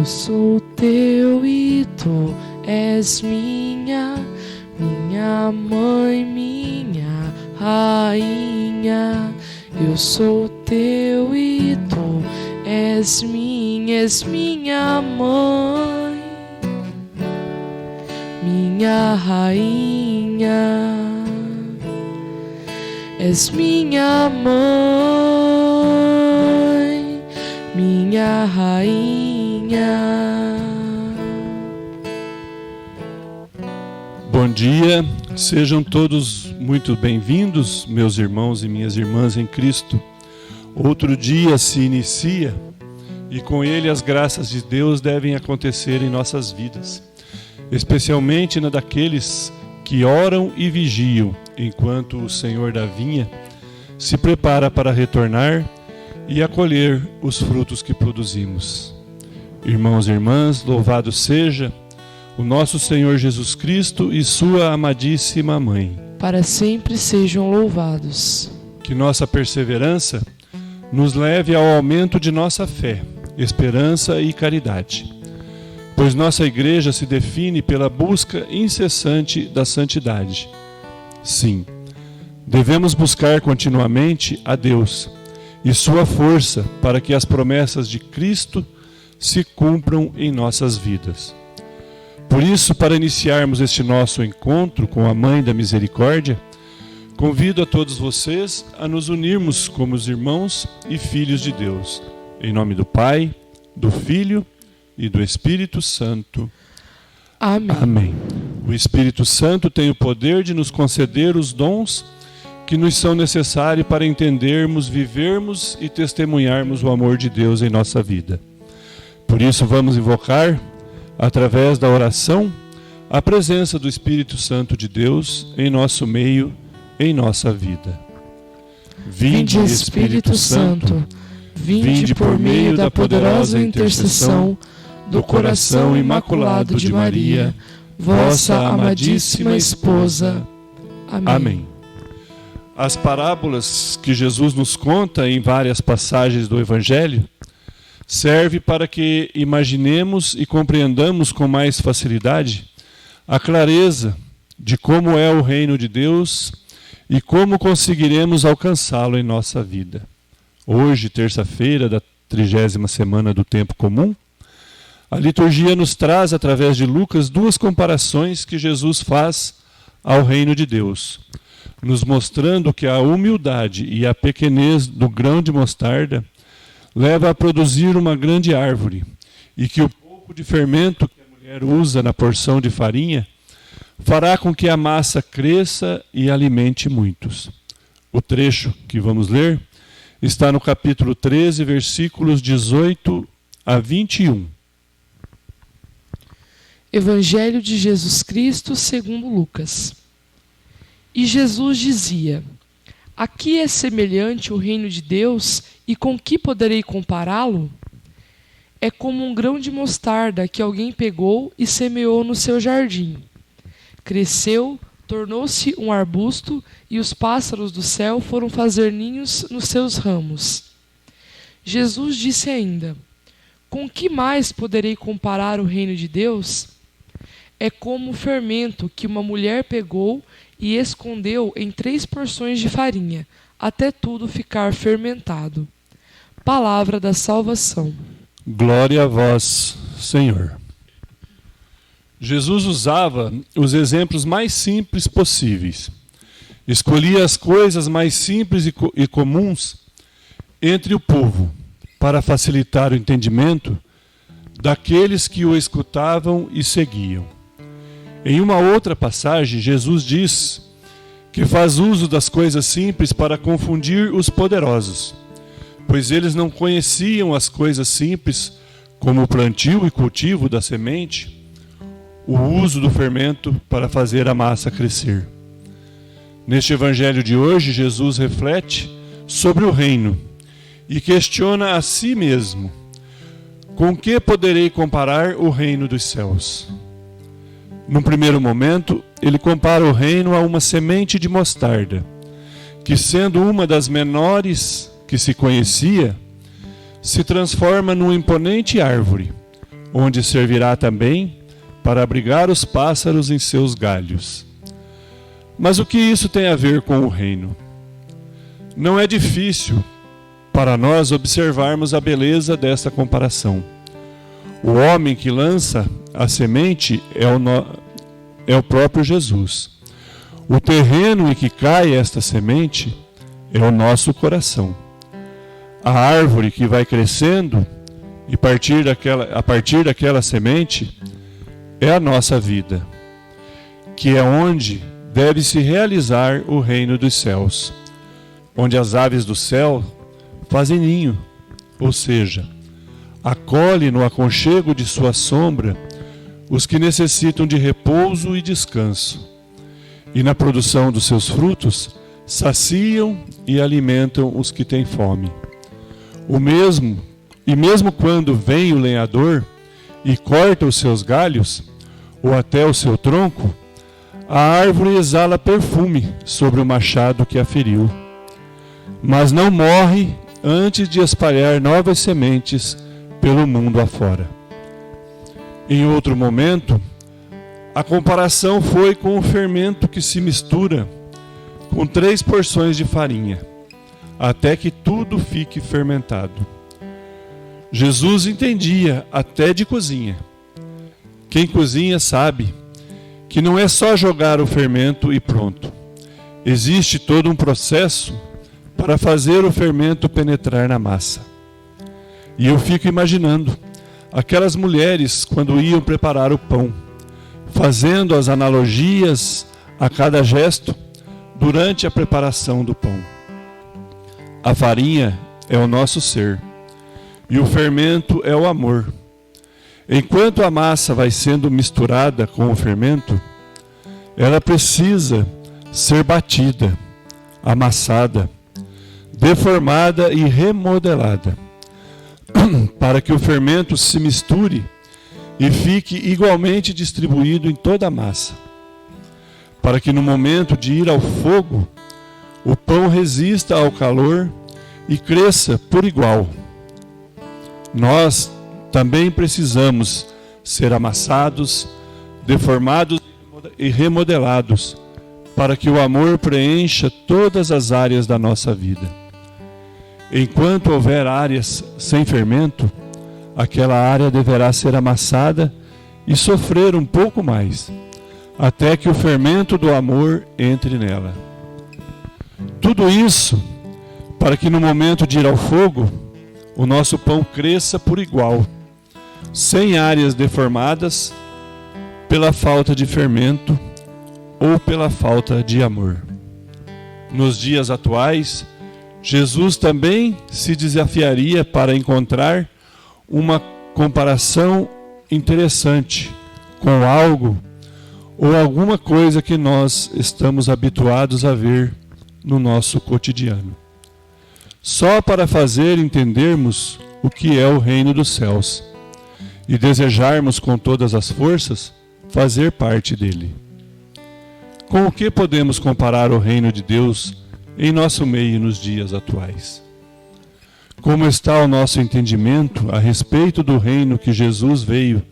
Eu sou teu e tu és minha mãe, minha rainha. Eu sou teu e tu és minha mãe, minha rainha. És minha mãe, minha rainha. Bom dia, sejam todos muito bem-vindos, meus irmãos e minhas irmãs em Cristo. Outro dia se inicia e com ele as graças de Deus devem acontecer em nossas vidas, especialmente na daqueles que oram e vigiam, enquanto o Senhor da vinha se prepara para retornar e acolher os frutos que produzimos. Irmãos e irmãs, louvado seja o nosso Senhor Jesus Cristo e sua amadíssima Mãe. Para sempre sejam louvados. Que nossa perseverança nos leve ao aumento de nossa fé, esperança e caridade, pois nossa Igreja se define pela busca incessante da santidade. Sim, devemos buscar continuamente a Deus e sua força para que as promessas de Cristo se cumpram em nossas vidas. Por isso, para iniciarmos este nosso encontro com a Mãe da Misericórdia, convido a todos vocês a nos unirmos como os irmãos e filhos de Deus. Em nome do Pai, do Filho e do Espírito Santo. Amém. Amém. O Espírito Santo tem o poder de nos conceder os dons que nos são necessários para entendermos, vivermos e testemunharmos o amor de Deus em nossa vida. Por isso vamos invocar, através da oração, a presença do Espírito Santo de Deus em nosso meio, em nossa vida. Vinde, Espírito Santo, vinde por meio da poderosa intercessão do coração imaculado de Maria, vossa amadíssima esposa. Amém. Amém. As parábolas que Jesus nos conta em várias passagens do Evangelho servem para que imaginemos e compreendamos com mais facilidade a clareza de como é o reino de Deus e como conseguiremos alcançá-lo em nossa vida. Hoje, terça-feira da 30ª semana do tempo comum, a liturgia nos traz, através de Lucas, duas comparações que Jesus faz ao reino de Deus, nos mostrando que a humildade e a pequenez do grão de mostarda leva a produzir uma grande árvore, e que o pouco de fermento que a mulher usa na porção de farinha fará com que a massa cresça e alimente muitos. O trecho que vamos ler está no capítulo 13, versículos 18 a 21. Evangelho de Jesus Cristo segundo Lucas. E Jesus dizia: a que é semelhante o reino de Deus e com que poderei compará-lo? É como um grão de mostarda que alguém pegou e semeou no seu jardim. Cresceu, tornou-se um arbusto e os pássaros do céu foram fazer ninhos nos seus ramos. Jesus disse ainda: com que mais poderei comparar o reino de Deus? É como o fermento que uma mulher pegou e escondeu em 3 porções de farinha, até tudo ficar fermentado. Palavra da salvação. Glória a vós, Senhor. Jesus usava os exemplos mais simples possíveis. Escolhia as coisas mais simples e comuns entre o povo, para facilitar o entendimento daqueles que o escutavam e seguiam. Em uma outra passagem, Jesus diz que faz uso das coisas simples para confundir os poderosos, pois eles não conheciam as coisas simples, como o plantio e cultivo da semente, o uso do fermento para fazer a massa crescer. Neste evangelho de hoje, Jesus reflete sobre o reino e questiona a si mesmo: com que poderei comparar o reino dos céus? Num primeiro momento, ele compara o reino a uma semente de mostarda, que, sendo uma das menores que se conhecia, se transforma numa imponente árvore, onde servirá também para abrigar os pássaros em seus galhos. Mas o que isso tem a ver com o reino? Não é difícil para nós observarmos a beleza desta comparação. O homem que lança a semente é o próprio Jesus. O terreno em que cai esta semente é o nosso coração. A árvore que vai crescendo e a partir daquela semente é a nossa vida, que é onde deve se realizar o reino dos céus, onde as aves do céu fazem ninho, ou seja, acolhe no aconchego de sua sombra os que necessitam de repouso e descanso, e na produção dos seus frutos saciam e alimentam os que têm fome. Mesmo quando vem o lenhador e corta os seus galhos, ou até o seu tronco, a árvore exala perfume sobre o machado que a feriu, mas não morre antes de espalhar novas sementes pelo mundo afora. Em outro momento, a comparação foi com o fermento que se mistura com 3 porções de farinha, até que tudo fique fermentado. Jesus entendia até de cozinha. Quem cozinha sabe que não é só jogar o fermento e pronto. Existe todo um processo para fazer o fermento penetrar na massa. E eu fico imaginando aquelas mulheres quando iam preparar o pão, fazendo as analogias a cada gesto durante a preparação do pão. A farinha é o nosso ser e o fermento é o amor. Enquanto a massa vai sendo misturada com o fermento, ela precisa ser batida, amassada, deformada e remodelada, para que o fermento se misture e fique igualmente distribuído em toda a massa, para que no momento de ir ao fogo, o pão resista ao calor e cresça por igual. Nós também precisamos ser amassados, deformados e remodelados, para que o amor preencha todas as áreas da nossa vida. Enquanto houver áreas sem fermento, aquela área deverá ser amassada e sofrer um pouco mais, até que o fermento do amor entre nela. Tudo isso para que no momento de ir ao fogo, o nosso pão cresça por igual, sem áreas deformadas pela falta de fermento ou pela falta de amor. Nos dias atuais, Jesus também se desafiaria para encontrar uma comparação interessante com algo ou alguma coisa que nós estamos habituados a ver no nosso cotidiano, só para fazer entendermos o que é o reino dos céus e desejarmos com todas as forças fazer parte dele. Com o que podemos comparar o reino de Deus em nosso meio nos dias atuais? Como está o nosso entendimento a respeito do reino que Jesus veio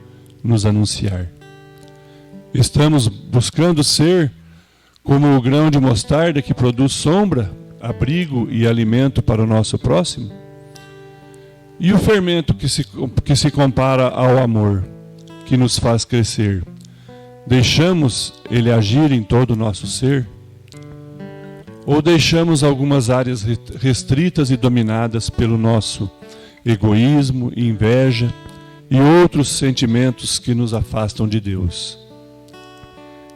nos anunciar? Estamos buscando ser como o grão de mostarda que produz sombra, abrigo e alimento para o nosso próximo? E o fermento que se compara ao amor, que nos faz crescer, deixamos ele agir em todo o nosso ser? Ou deixamos algumas áreas restritas e dominadas pelo nosso egoísmo, inveja e outros sentimentos que nos afastam de Deus?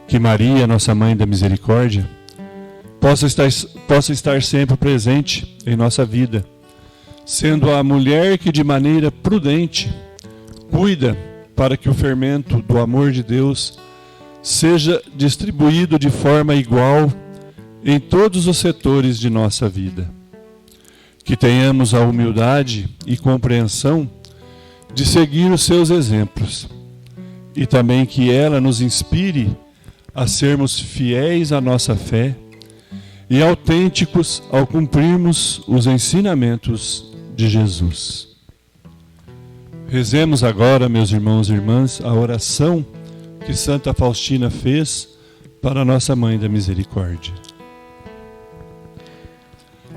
Que Maria, nossa Mãe da Misericórdia, possa estar sempre presente em nossa vida, sendo a mulher que de maneira prudente cuida para que o fermento do amor de Deus seja distribuído de forma igual em todos os setores de nossa vida. Que tenhamos a humildade e compreensão de seguir os seus exemplos e também que ela nos inspire a sermos fiéis à nossa fé e autênticos ao cumprirmos os ensinamentos de Jesus. Rezemos agora, meus irmãos e irmãs, a oração que Santa Faustina fez para Nossa Mãe da Misericórdia.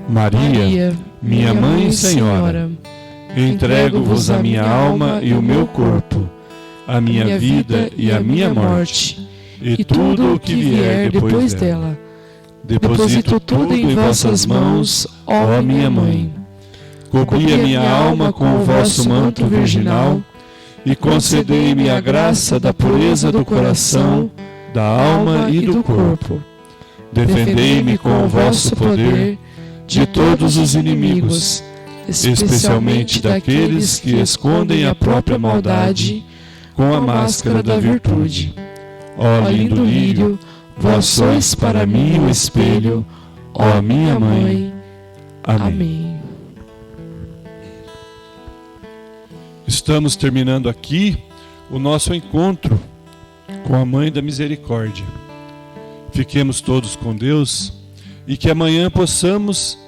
Maria, minha Mãe e Senhora, entrego-vos a minha alma e o meu corpo, a minha vida e a minha morte, e tudo o que vier depois dela. Deposito tudo em vossas mãos, ó minha Mãe. Cobri a minha alma com o vosso manto virginal e concedei-me a graça da pureza do coração, da alma e do corpo. Defendei-me com o vosso poder de todos os inimigos, especialmente daqueles que escondem a própria maldade com a máscara da virtude. Ó lindo lírio, vós sois para mim o espelho, ó minha Mãe. Amém. Estamos terminando aqui o nosso encontro com a Mãe da Misericórdia. Fiquemos todos com Deus e que amanhã possamos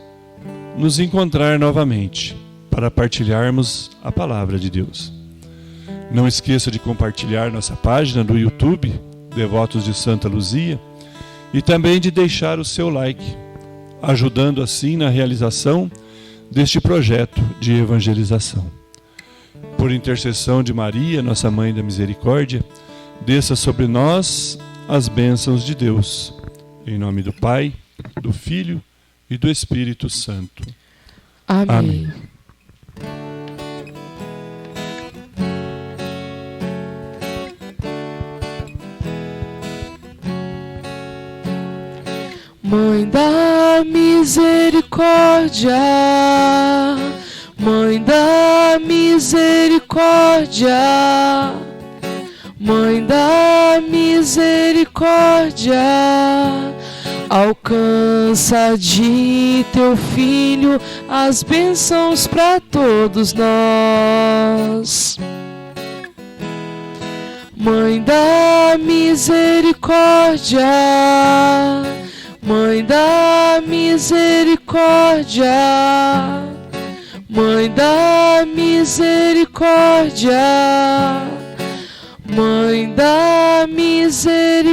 nos encontrar novamente para partilharmos a palavra de Deus. Não esqueça de compartilhar nossa página do YouTube, Devotos de Santa Luzia, e também de deixar o seu like, ajudando assim na realização deste projeto de evangelização. Por intercessão de Maria, nossa Mãe da Misericórdia, desça sobre nós as bênçãos de Deus. Em nome do Pai, do Filho e do Espírito Santo. Amém. Mãe da Misericórdia, Mãe da Misericórdia, Mãe da Misericórdia, alcança de teu Filho as bênçãos para todos nós. Mãe da Misericórdia, Mãe da Misericórdia, Mãe da Misericórdia, Mãe da Misericórdia.